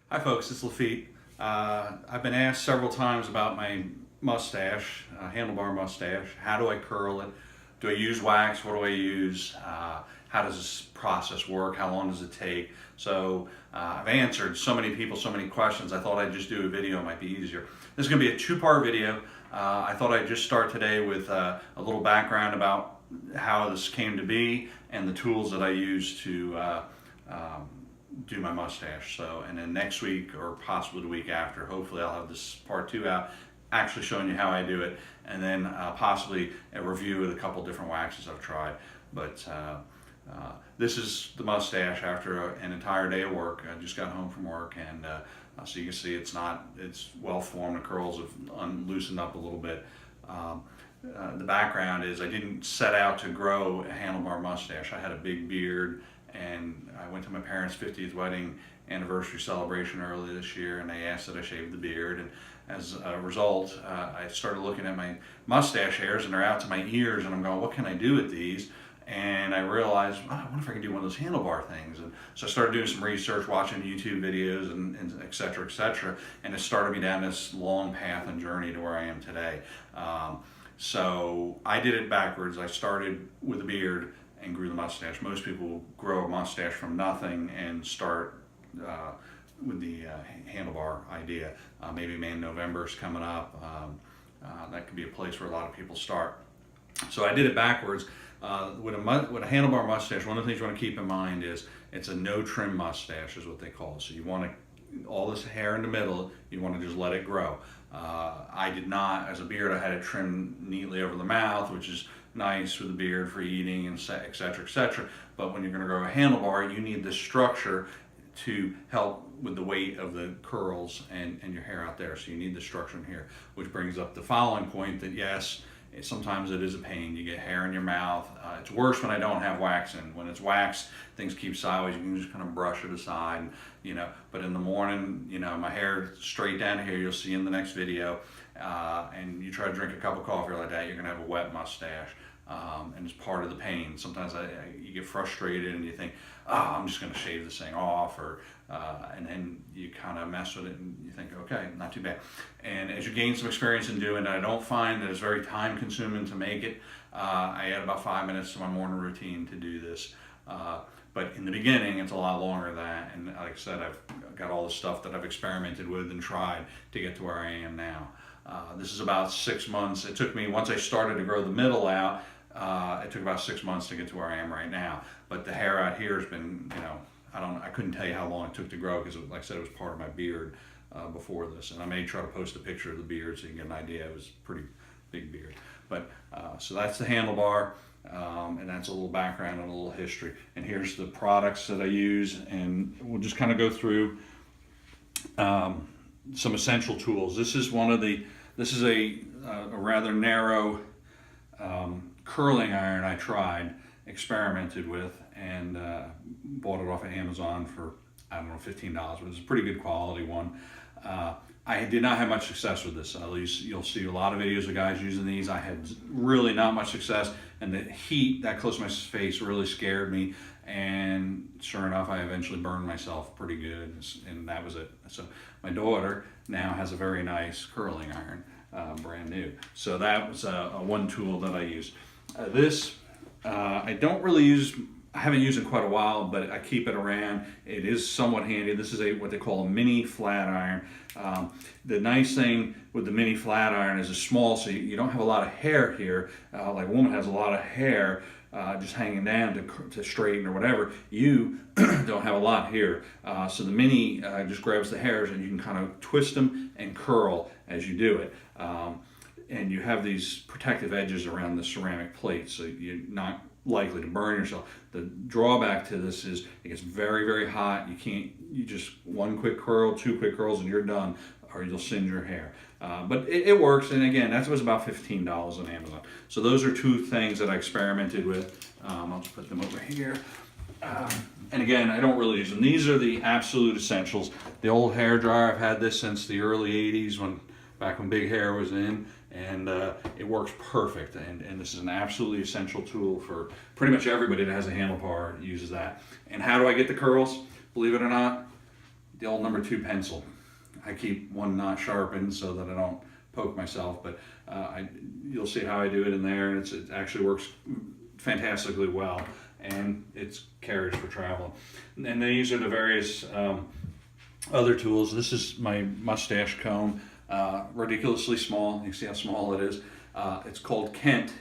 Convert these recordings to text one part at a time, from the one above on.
Hi folks, it's Lafitte. I've been asked several times about my mustache, handlebar mustache. How do I curl it? Do I use wax? What do I use? How does this process work? How long does it take? So I've answered so many people, so many questions. I thought I'd just do a video, it might be easier. This is going to be a two-part video. I thought I'd just start today with a little background about how this came to be and the tools that I use to do my mustache. So, and then next week or possibly the week after, hopefully I'll have this part two out, actually showing you how I do it, and then possibly a review of a couple different waxes I've tried. But this is the mustache after an entire day of work. I just got home from work, and so you can see it's well formed. The curls have loosened up a little bit. The background is I didn't set out to grow a handlebar mustache. I had a big beard, and I went to my parents' 50th wedding anniversary celebration early this year, and they asked that I shave the beard. And as a result, I started looking at my mustache hairs, and they're out to my ears, and I'm going, what can I do with these? And I realized, oh, I wonder if I can do one of those handlebar things. And so I started doing some research, watching YouTube videos, and et cetera, and it started me down this long path and journey to where I am today. So I did it backwards. I started with a beard and grew the mustache. Most people grow a mustache from nothing and start with the handlebar idea. Maybe May and November is coming up. That could be a place where a lot of people start. So I did it backwards. With a handlebar mustache, one of the things you want to keep in mind is it's a no trim mustache is what they call it. So you want to, all this hair in the middle, you want to just let it grow. I did not, as a beard, I had it trimmed neatly over the mouth, which is nice with a beard for eating and et cetera. But when you're going to grow a handlebar, you need this structure to help with the weight of the curls and your hair out there. So you need the structure in here, which brings up the following point that yes, sometimes it is a pain. You get hair in your mouth. It's worse when I don't have wax in. When it's waxed, things keep sideways. You can just kind of brush it aside, But in the morning, my hair straight down here, you'll see in the next video. And you try to drink a cup of coffee like that, you're gonna have a wet mustache. And it's part of the pain. Sometimes you get frustrated and you think, oh, I'm just gonna shave this thing off, and then you kind of mess with it and you think, okay, not too bad. And as you gain some experience in doing it, I don't find that it's very time consuming to make it. I add about 5 minutes to my morning routine to do this. But in the beginning, it's a lot longer than that. And like I said, I've got all the stuff that I've experimented with and tried to get to where I am now. This is about 6 months. It took me, once I started to grow the middle out, it took about 6 months to get to where I am right now. But the hair out here has been, I couldn't tell you how long it took to grow because, like I said, it was part of my beard before this. And I may try to post a picture of the beard so you can get an idea. It was a pretty big beard. But so that's the handlebar, and that's a little background and a little history. And here's the products that I use, and we'll just kind of go through some essential tools. This is a rather narrow curling iron I tried, experimented with, and bought it off of Amazon for, I don't know, $15, but it's a pretty good quality one. I did not have much success with this. At least you'll see a lot of videos of guys using these. I had really not much success, and the heat that close to my face really scared me. And sure enough, I eventually burned myself pretty good, and that was it. So my daughter now has a very nice curling iron, brand new. So that was one tool that I use. I don't really use. I haven't used it in quite a while, but I keep it around. It is somewhat handy. This is what they call a mini flat iron. The nice thing with the mini flat iron is it's small, so you don't have a lot of hair here. Like a woman has a lot of hair just hanging down to straighten or whatever. You don't have a lot here. So the mini just grabs the hairs, and you can kind of twist them and curl as you do it. And you have these protective edges around the ceramic plate, so you're not likely to burn yourself. The drawback to this is it gets very, very hot. You just one quick curl, 2 quick curls, and you're done, or you'll singe your hair. But it works, and again, that was about $15 on Amazon. So those are 2 things that I experimented with. I'll just put them over here. And again, I don't really use them. These are the absolute essentials. The old hair dryer, I've had this since the early 80s, back when big hair was in, and it works perfect. And this is an absolutely essential tool for pretty much everybody that has a handlebar uses that. And how do I get the curls? Believe it or not, the old #2 pencil. I keep one not sharpened so that I don't poke myself, but you'll see how I do it in there, and it actually works fantastically well, and it's carries for travel. And these are the various other tools. This is my mustache comb, ridiculously small. You can see how small it is. It's called Kent,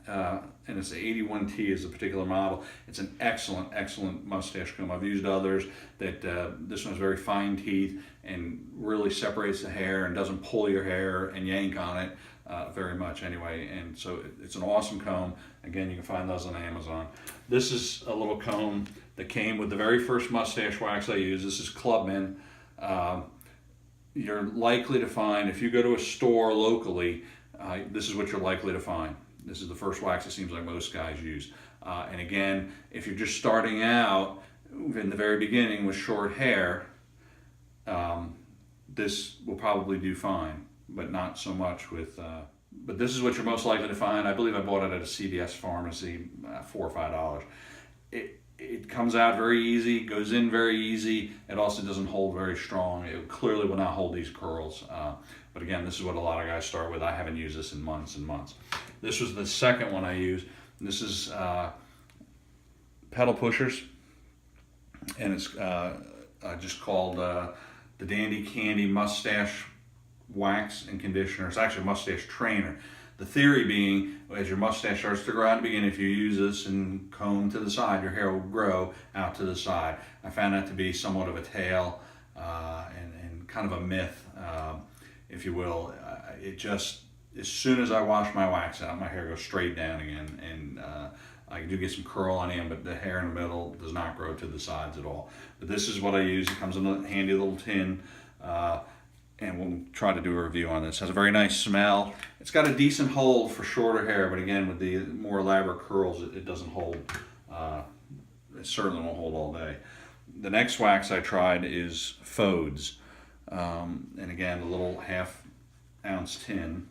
and it's the 81T is the particular model. It's an excellent mustache comb. I've used others that this one's very fine teeth and really separates the hair and doesn't pull your hair and yank on it very much anyway. And so it's an awesome comb. Again, you can find those on Amazon. This is a little comb that came with the very first mustache wax I used. This is Clubman. You're likely to find, if you go to a store locally, this is what you're likely to find. This is the first wax it seems like most guys use. And again, if you're just starting out in the very beginning with short hair, this will probably do fine, but not so much with, but this is what you're most likely to find. I believe I bought it at a CVS pharmacy, $4 or $5. It comes out very easy, goes in very easy. It also doesn't hold very strong. It clearly will not hold these curls. But again, this is what a lot of guys start with. I haven't used this in months and months. This was the second one I used. This is pedal pushers, and it's just called the Dandy Candy Mustache Wax and Conditioner. It's actually a mustache trainer. The theory being, as your mustache starts to grow out in the beginning, if you use this and comb to the side, your hair will grow out to the side. I found that to be somewhat of a tale and kind of a myth, if you will. It just, as soon as I wash my wax out, my hair goes straight down again, and I do get some curl on the end, but the hair in the middle does not grow to the sides at all. But this is what I use. It comes in a handy little tin. And we'll try to do a review on this. It has a very nice smell. It's got a decent hold for shorter hair, but again, with the more elaborate curls, it doesn't hold. It certainly won't hold all day. The next wax I tried is Fodes. And again, a little half-ounce tin.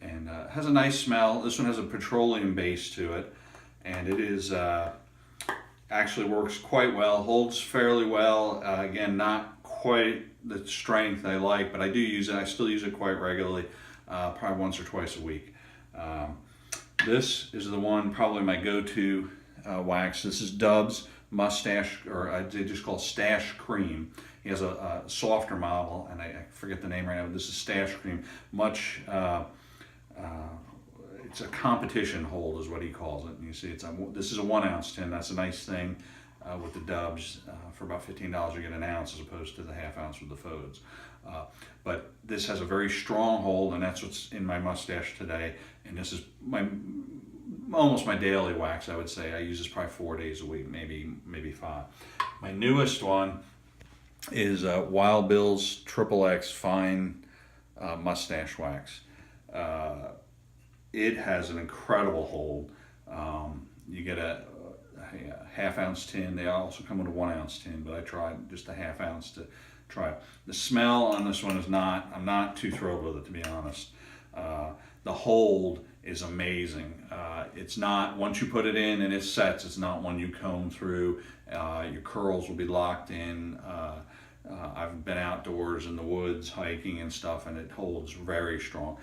And it has a nice smell. This one has a petroleum base to it. And it is actually works quite well, holds fairly well. Again, not quite the strength I like, but I do use it. I still use it quite regularly, probably once or twice a week. This is the one, probably my go-to wax. This is Dub's Mustache, or they just call Stash Cream. He has a softer model, and I forget the name right now, but this is Stash Cream. Much, it's a competition hold is what he calls it. And you see, this is a 1 ounce tin. That's a nice thing. With the Dubs, for about $15 you get an ounce as opposed to the half ounce with the Fodes. But this has a very strong hold, and that's what's in my mustache today. And this is almost my daily wax, I would say. I use this probably 4 days a week, maybe 5. My newest one is Wild Bill's XXX Fine Mustache Wax. It has an incredible hold. You get a half-ounce tin. They also come in a 1 ounce tin, but I tried just a half ounce to try it. The smell on this one is I'm not too thrilled with it, to be honest. The hold is amazing. It's not, once you put it in and it sets, it's not one you comb through. Your curls will be locked in. I've been outdoors in the woods hiking and stuff, and it holds very strong.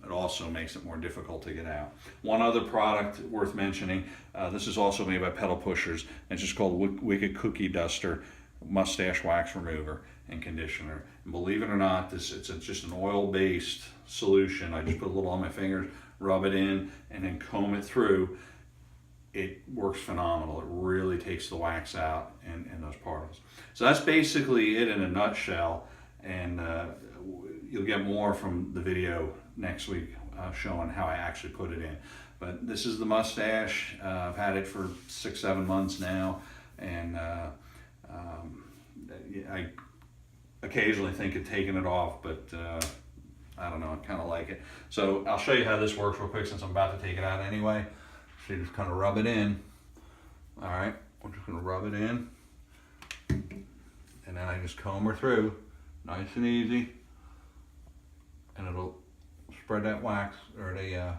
It also makes it more difficult to get out. One other product worth mentioning, this is also made by Pedal Pushers. It's just called Wicked Cookie Duster Mustache Wax Remover and Conditioner. And believe it or not, it's just an oil-based solution. I just put a little on my fingers, rub it in, and then comb it through. It works phenomenal. It really takes the wax out and those particles. So that's basically it in a nutshell. And you'll get more from the video next week showing how I actually put it in. But this is the mustache. I've had it for 6-7 months now, and I occasionally think of taking it off, but I don't know, I kind of like it. So I'll show you how this works real quick since I'm about to take it out anyway. So you just kind of rub it in. All right, I'm just gonna rub it in, and then I just comb her through, nice and easy. And it'll spread that wax or the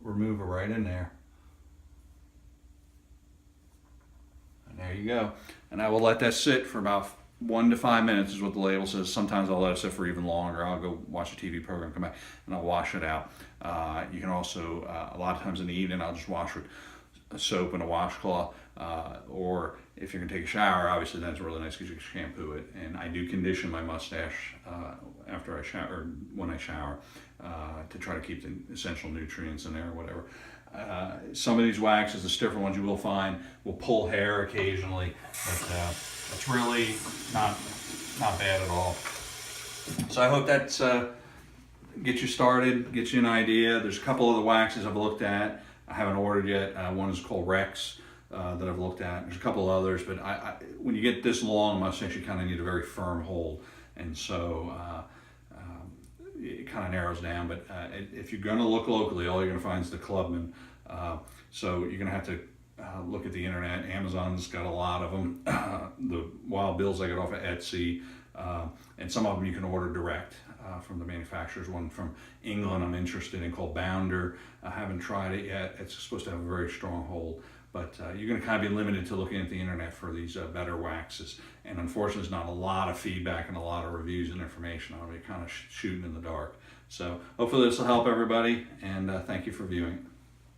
remover right in there. And there you go. And I will let that sit for about 1 to 5 minutes is what the label says. Sometimes I'll let it sit for even longer. I'll go watch a TV program, come back, and I'll wash it out. You can also, a lot of times in the evening, I'll just wash with a soap and a washcloth. Or if you're gonna take a shower, obviously that's really nice because you can shampoo it. And I do condition my mustache after I shower, or when I shower, to try to keep the essential nutrients in there or whatever. Some of these waxes, the stiffer ones you will find, will pull hair occasionally, but it's really not bad at all. So I hope that's get you started, get you an idea. There's a couple of the waxes I've looked at. I haven't ordered yet. One is called Rex that I've looked at. There's a couple of others, but when you get this long mustache, you kind of need a very firm hold, and so it kind of narrows down. But if you're going to look locally, all you're going to find is the Clubman. So you're going to have to look at the internet. Amazon's got a lot of them. The Wild Bills I got off of Etsy, and some of them you can order direct from the manufacturers. One from England I'm interested in called Bounder. I haven't tried it yet. It's supposed to have a very strong hold, but you're going to kind of be limited to looking at the internet for these better waxes. And unfortunately, there's not a lot of feedback and a lot of reviews and information on it. You're kind of shooting in the dark. So hopefully this will help everybody, and thank you for viewing.